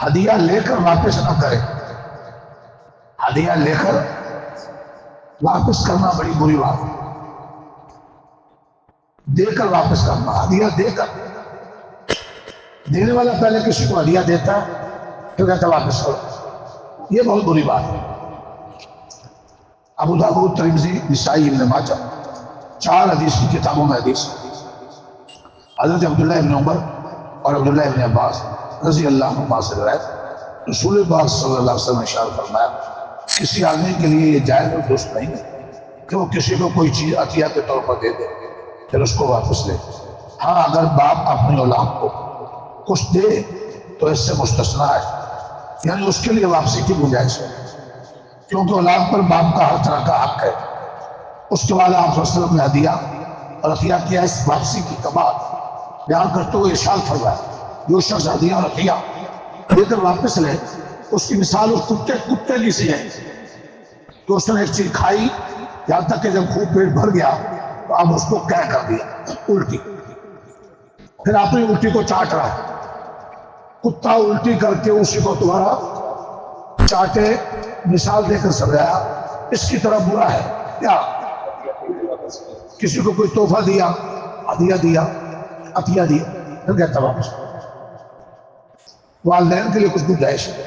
ہدیہ لے کر واپس نہ کرے. ہدیہ لے کر واپس کرنا بڑی بری بات ہے. دے کر واپس کرنا، ہدیہ دے کر. دینے والا پہلے کسی کو ہدیہ دیتا ہے پھر کہتا ہے واپس کرو، یہ بہت بری بات ہے. ابو داؤد، ترمذی، نسائی، ابن ماجہ، 4 حدیث کی کتابوں میں حدیث. حضرت عبداللہ ابن عمر اور عبداللہ ابن عباس رضی اللہ عنہما سے روایت، رسول پاک صلی اللہ علیہ وسلم نے ارشاد فرمایا کسی آدمی کے لیے یہ جائز اور درست نہیں ہے کہ وہ کسی کو کوئی چیز عطیہ کے طور پر دے دے پھر اس کو واپس لے. ہاں اگر باپ اپنی اولاد کو کچھ دے تو اس سے مستثنا ہے، یعنی اس کے لیے واپسی کی گنجائش ہے، کیونکہ اولاد پر باپ کا ہر طرح کا حق ہے. اس کے بعد آپ صلی اللہ علیہ وسلم نے ہدیہ اور عطیہ کیا اس واپسی کی کمال بیان کرتے ہوئے ارشاد فرمایا جو شخص ہدیہ اور عطیہ لے کر واپس لے اس کی مثال اس کتے کی سی ہے کہ اس نے ایک چیز کھائی یہاں تک کہ جب خوب پیٹ بھر گیا تو اب اس کو کہہ کر دیا الٹی، پھر اپنی الٹی کو چاٹ رہا ہے. کتا الٹی کر کے اسی کو تمہارا چاٹے مثال دے کر سمجھایا اس کی طرح برا ہے کیا کسی کو کوئی تحفہ دیا، ہدیہ دیا، عطیہ دیا، پھر کہتا واپس. والدین کے لیے کچھ گنجائش ہے.